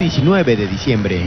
19 de diciembre.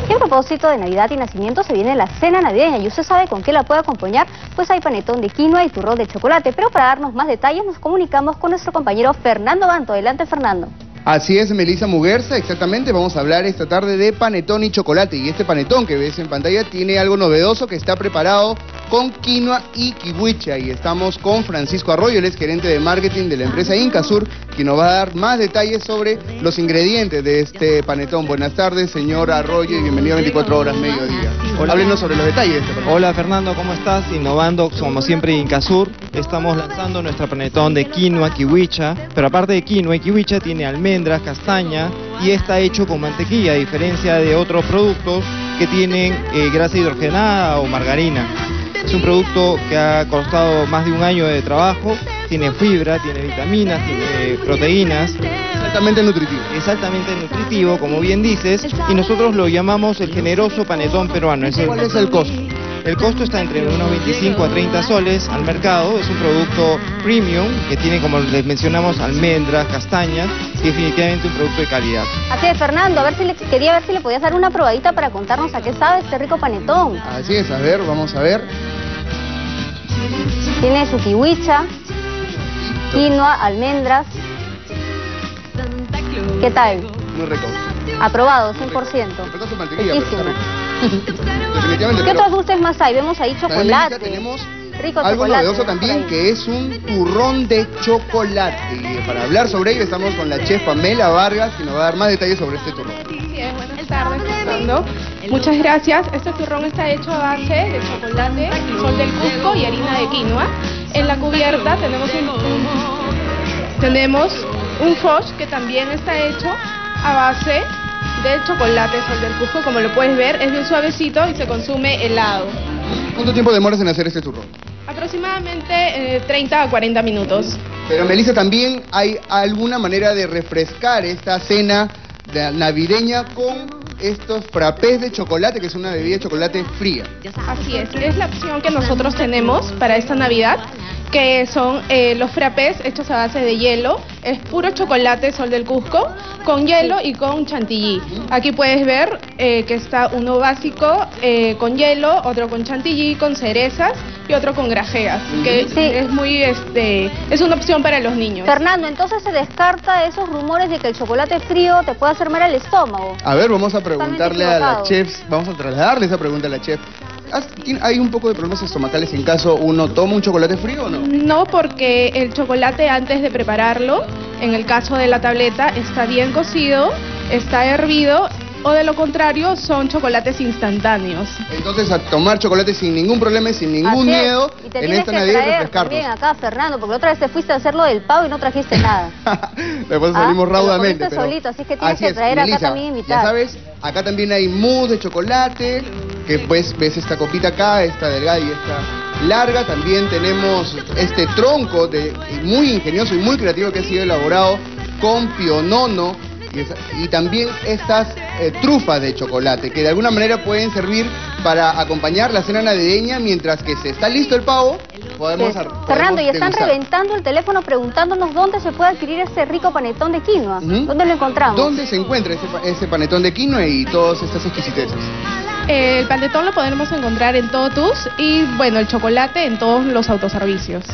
Y a propósito de Navidad y nacimiento, se viene la cena navideña y usted sabe con qué la puede acompañar. Pues hay panetón de quinoa y turrón de chocolate. Pero para darnos más detalles nos comunicamos con nuestro compañero Fernando Banto. Adelante, Fernando. Así es, Melissa Muguerza, exactamente. Vamos a hablar esta tarde de panetón y chocolate. Y este panetón que ves en pantalla tiene algo novedoso que está preparado con quinoa y kiwicha. Y estamos con Francisco Arroyo, él es gerente de marketing de la empresa Incasur, quien nos va a dar más detalles sobre los ingredientes de este panetón. Buenas tardes, señor Arroyo, y bienvenido a 24 horas mediodía. Hola. Háblenos sobre los detalles de este panetón. Hola Fernando, ¿cómo estás? Innovando como siempre Incasur. Estamos lanzando nuestro panetón de quinoa, kiwicha, pero aparte de quinoa y kiwicha tiene almendras, castaña y está hecho con mantequilla, a diferencia de otros productos que tienen grasa hidrogenada o margarina. Es un producto que ha costado más de un año de trabajo, tiene fibra, tiene vitaminas, tiene proteínas. Altamente nutritivo. Es altamente nutritivo, como bien dices, y nosotros lo llamamos el generoso panetón peruano. ¿Cuál es el costo? El costo está entre unos 25 a 30 soles al mercado. Es un producto premium que tiene, como les mencionamos, almendras, castañas, y definitivamente un producto de calidad. Así es, Fernando, quería ver si le podías dar una probadita para contarnos a qué sabe este rico panetón. Así es, a ver, vamos a ver. Tiene su kiwicha, quinoa, almendras. ¿Qué tal? Muy rico. Aprobado, 100%. Rico su mantequilla, pero está Riquísimo. rico. Definitivamente. ¿Qué otros dulces más hay? Vemos ahí También, chocolate. tenemos Rico algo chocolate, novedoso por también, ahí. que es un turrón de chocolate. Y para hablar sobre ello estamos con la chef Pamela Vargas, que nos va a dar más detalles sobre este turrón. Sí, buenas tardes, Fernando. Muchas gracias. Este turrón está hecho a base de chocolate, sol del Cusco y harina de quinoa. En la cubierta tenemos un foch que también está hecho a base de chocolate, sol del Cusco. Como lo puedes ver, es bien suavecito y se consume helado. ¿Cuánto tiempo demoras en hacer este turrón? Aproximadamente 30 a 40 minutos. Pero Melissa, también hay alguna manera de refrescar esta cena navideña con estos frappés de chocolate, que es una bebida de chocolate fría. Así es la opción que nosotros tenemos para esta Navidad, que son los frappés hechos a base de hielo. Es puro chocolate sol del Cusco, con hielo y con chantilly. Aquí puedes ver que está uno básico con hielo, otro con chantilly, con cerezas y otro con grajeas, que Sí. es muy es una opción para los niños. Fernando, entonces se descarta esos rumores de que el chocolate frío te puede hacer mal al estómago. A ver, vamos a preguntarle a la equivocado. chef, vamos a trasladarle esa pregunta a la chef. ¿Hay un poco de problemas estomacales en caso uno toma un chocolate frío o no? No, porque el chocolate antes de prepararlo, en el caso de la tableta, está bien cocido, está hervido, o de lo contrario son chocolates instantáneos. Entonces, a tomar chocolate sin ningún problema y sin ningún Así es. miedo Y te en tienes esta que Navidad traer refrescarnos. también acá, Fernando, porque la otra vez te fuiste a hacerlo del pavo y no trajiste nada. Después Ah, salimos te lo raudamente. comiste solito, así que tienes así que es, traer acá Melissa, también invitar. Ya sabes, acá también hay mousse de chocolate, que pues ves esta copita acá, esta delgada y esta larga. También tenemos este tronco muy ingenioso y muy creativo que ha sido elaborado con pionono. Y también estas trufas de chocolate, que de alguna manera pueden servir para acompañar la cena navideña. Mientras que se está listo el pavo, podemos Fernando, y están degustar. reventando el teléfono preguntándonos dónde se puede adquirir ese rico panetón de quinoa. Ujú. ¿Dónde lo encontramos? ¿Dónde se encuentra ese panetón de quinoa y todas estas exquisiteces? El panetón lo podremos encontrar en Totus y, bueno, el chocolate en todos los autoservicios.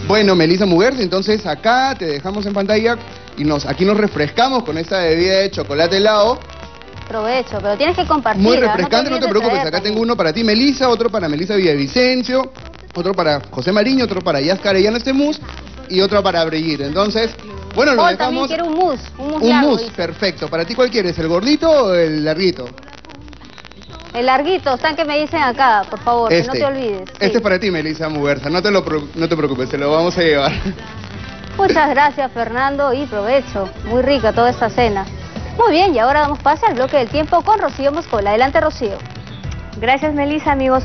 Bueno, Melissa Muguerza, entonces acá te dejamos en pantalla y aquí nos refrescamos con esta bebida de chocolate helado. Provecho, pero tienes que compartir. Muy ¿ah? refrescante, no olvides te de preocupes. traer Acá también. tengo uno para ti, Melissa, otro para Melissa Villavicencio, otro para José Mariño, otro para Yaskar Arellano este mousse y otro para Brigitte. Entonces, bueno, lo Paul también dejamos. quiere un mousse Un largo, mousse, dice. perfecto. ¿Para ti cuál quieres, el gordito o el larguito? El larguito, están que me dicen acá, por favor, que no te olvides. Sí. Este es para ti, Melissa Muguerza, no te preocupes, se lo vamos a llevar. Muchas gracias, Fernando, y provecho. Muy rica toda esta cena. Muy bien, y ahora damos pase al bloque del tiempo con Rocío Moscola. Adelante, Rocío. Gracias, Melissa, amigos.